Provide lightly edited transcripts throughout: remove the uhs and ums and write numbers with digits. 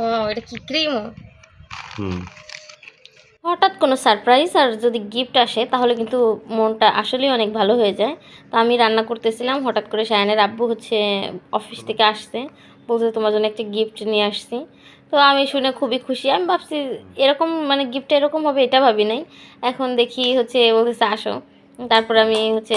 ও এটা কি ক্রিম? হঠাৎ কোনো সারপ্রাইজ আর যদি গিফট আসে তাহলে কিন্তু মনটা আসলেই অনেক ভালো হয়ে যায়। তো আমি রান্না করতেছিলাম, হঠাৎ করে শায়ানের আব্বু হচ্ছে অফিস থেকে আসছে, বলছে তোমার জন্য একটা গিফট নিয়ে আসছি। তো আমি শুনে খুবই খুশি। আমি ভাবছি এরকম মানে গিফটটা এরকম হবে এটা ভাবি নাই। এখন দেখি হচ্ছে বলতেছে আসো। তারপর আমি হচ্ছে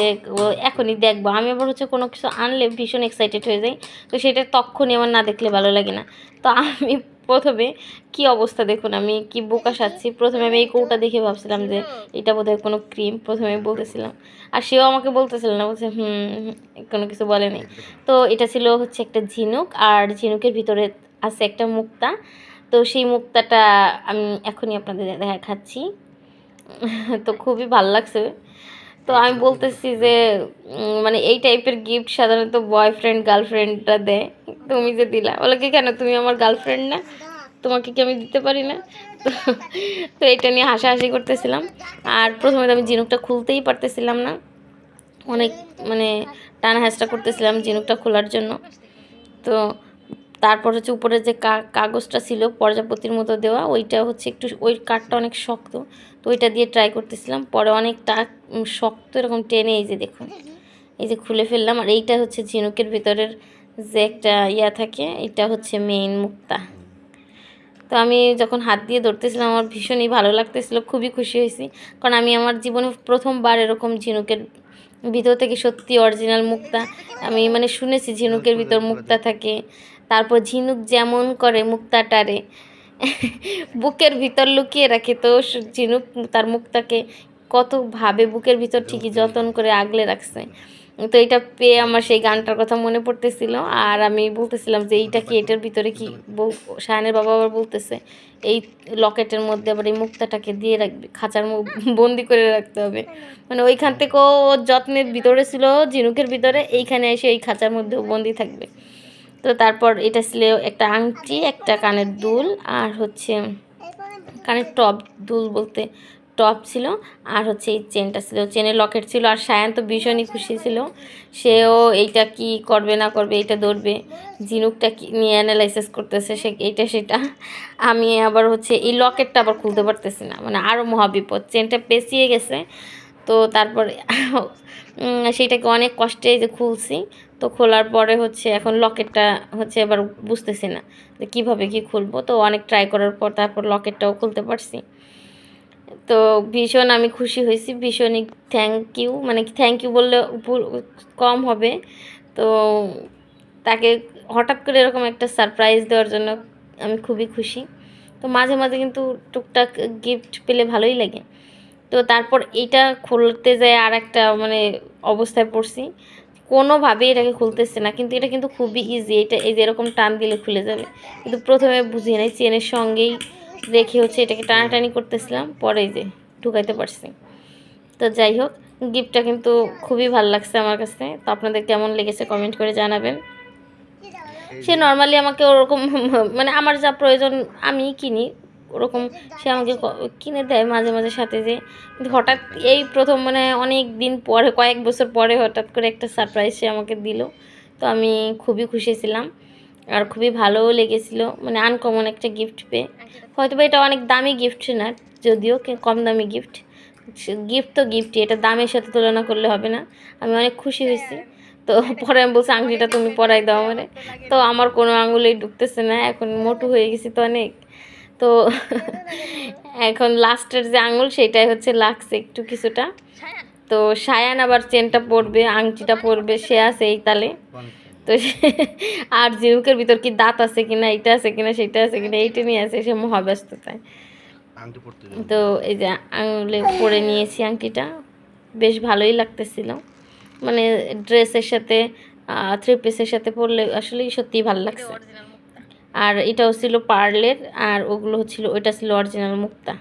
এখনই দেখবো। আমি আবার হচ্ছে কোনো কিছু আনলে ভীষণ এক্সাইটেড হয়ে যাই। তো সেটা তখনই আমার না দেখলে ভালো লাগে না। তো আমি প্রথমে কি অবস্থা দেখুন, আমি কি বোকা সাজছি। প্রথমে আমি এই কৌটা দেখে ভাবছিলাম যে এটা বোধহয় কোনো ক্রিম, প্রথমে বলতেছিলাম। আর সেও আমাকে বলতেছিল না, বলছে কোনো কিছু বলে নাই। তো এটা ছিল হচ্ছে একটা ঝিনুক, আর ঝিনুকের ভিতরে আছে একটা মুক্তা। তো সেই মুক্তাটা আমি এখনই আপনাদের দেখাচ্ছি। তো খুবই ভাল লাগছে। তো আমি বলতেছি যে মানে এই টাইপের গিফট সাধারণত বয়ফ্রেন্ড গার্লফ্রেন্ডরা দেয়, তুমি যে দিলা। বলে কি কেন, তুমি আমার গার্লফ্রেন্ড না, তোমাকে কি আমি দিতে পারি না? তো তো এটা নিয়ে হাসাহাসি করতেছিলাম। আর প্রথমে তো আমি ঝিনুকটা খুলতেই পারতেছিলাম না, অনেক মানে টানা হেঁচড়া করতেছিলাম ঝিনুকটা খোলার জন্য। তো তারপর হচ্ছে উপরে যে কাগজটা ছিল প্রজাপতির মতো দেওয়া, ওইটা হচ্ছে একটু ওই কাঠটা অনেক শক্ত, তো ওইটা দিয়ে ট্রাই করতেছিলাম। পরে অনেকটা শক্ত এরকম টেনে এই যে দেখুন, এই যে খুলে ফেললাম। আর এইটা হচ্ছে ঝিনুকের ভিতরের যে একটা ইয়া থাকে, এটা হচ্ছে মেইন মুক্তা। তো আমি যখন হাত দিয়ে ধরতেছিলাম আমার ভীষণই ভালো লাগতেছিল, খুবই খুশি হয়েছি। কারণ আমি আমার জীবনে প্রথমবার এরকম ঝিনুকের ভিতর থেকে সত্যি অরিজিনাল মুক্তা আমি মানে শুনেছি ঝিনুকের ভিতর মুক্তা থাকে। তারপর ঝিনুক যেমন করে মুক্তাটারে বুকের ভিতর লুকিয়ে রাখে, তো ঝিনুক তার মুক্তাকে কতভাবে বুকের ভিতর ঠিকই যত্ন করে আগলে রাখছে। তো এটা পেয়ে আমার সেই গানটার কথা মনে পড়তেছিল। আর আমি বলতেছিলাম যে এইটা কি, এটার ভিতরে কি শায়ানের বাবা আবার বলতেছে এই লকেটের মধ্যে আবার এই মুক্তাটাকে দিয়ে রাখবে, খাঁচার বন্দি করে রাখতে হবে। মানে ওইখান থেকেও যত্নের ভিতরে ছিল ঝিনুকের ভিতরে, এইখানে এসে এই খাঁচার মধ্যেও বন্দি থাকবে। তো তারপর এটা ছিল একটা আংটি, একটা কানের দুল, আর হচ্ছে কানের টপ, দুল বলতে টপ ছিল। আর হচ্ছে এই চেনটা ছিল, চেনের লকেট ছিল। আর সায়ান তো ভীষণই খুশি ছিল, সেও এইটা কি করবে না করবে, এইটা ধরবে, ঝিনুকটা কি নিয়ে অ্যানালাইসিস করতেছে সে এইটা সেটা। আমি আবার হচ্ছে এই লকেটটা আবার খুলতে পারতেছি না, মানে আরও মহাবিপদ, চেনটা পেঁচিয়ে গেছে। তো তারপর সেইটাকে অনেক কষ্টে যে খুলছি। তো খোলার পরে হচ্ছে এখন লকেটটা হচ্ছে এবার বুঝতেছি না যে কীভাবে কী খুলবো। তো অনেক ট্রাই করার পর তারপর লকেটটাও খুলতে পারছি। তো ভীষণ আমি খুশি হয়েছি, ভীষণই থ্যাংক ইউ, মানে থ্যাংক ইউ বললে কম হবে। তো তাকে হঠাৎ করে এরকম একটা সারপ্রাইজ দেওয়ার জন্য আমি খুবই খুশি। তো মাঝে মাঝে কিন্তু টুকটাক গিফট পেলে ভালোই লাগে। তো তারপর এইটা খুলতে যায় আর একটা মানে অবস্থায় পড়ছি, কোনোভাবেই এটাকে খুলতেছে না। কিন্তু এটা কিন্তু খুবই ইজি, এটা এই যে এরকম টান দিলে খুলে যাবে। কিন্তু প্রথমে বুঝি নাই, চেনের সঙ্গেই রেখে হচ্ছে এটাকে টানাটানি করতেছিলাম, পরে যে ঢুকাইতে পারছি। তো যাই হোক, গিফটটা কিন্তু খুবই ভালো লাগছে আমার কাছে। তো আপনাদের কেমন লেগেছে কমেন্ট করে জানাবেন। সে নর্মালি আমাকে ওরকম মানে আমার যা প্রয়োজন আমি কিনি ওরকম, সে আমাকে কিনে দেয় মাঝে মাঝে সাথে যে। কিন্তু হঠাৎ এই প্রথম মানে অনেক দিন পরে, কয়েক বছর পরে হঠাৎ করে একটা সারপ্রাইজ সে আমাকে দিল। তো আমি খুবই খুশি ছিলাম আর খুবই ভালোও লেগেছিলো, মানে আনকমন একটা গিফট পেয়ে। হয়তো বা এটা অনেক দামি গিফট না, যদিও কম দামি গিফট, গিফট তো গিফটই, এটা দামের সাথে তুলনা করলে হবে না। আমি অনেক খুশি হয়েছি। তো পরে আমি বলছি আংটিটা তুমি পরাই দাও আমারে। তো আমার কোনো আঙুলেই ঢুকতেছে না, এখন মোটু হয়ে গেছি তো অনেক। তো এখন লাস্টের যে আঙুল সেটাই হচ্ছে লাগছে একটু কিছুটা। তো সায়ান আবার চেনটা পরবে, আংটিটা পরবে, সে আছে এই তালে। তো আর ঝিনুকের ভিতর কি দাঁত আছে কিনা, এইটা আছে কিনা, সেটা আছে কিনা, এইটা নিয়ে আছে সে মহাব্যস্ততায়। তো এই যে আঙুলে পরে নিয়েছি আংটিটা, বেশ ভালোই লাগতেছিল। মানে ড্রেসের সাথে থ্রি পিসের সাথে পরলে আসলেই সত্যিই ভালো লাগছে। আর এটাও ছিল পার্লের, আর ওগুলো ছিল, ওইটা ছিল অরিজিনাল মুক্তা।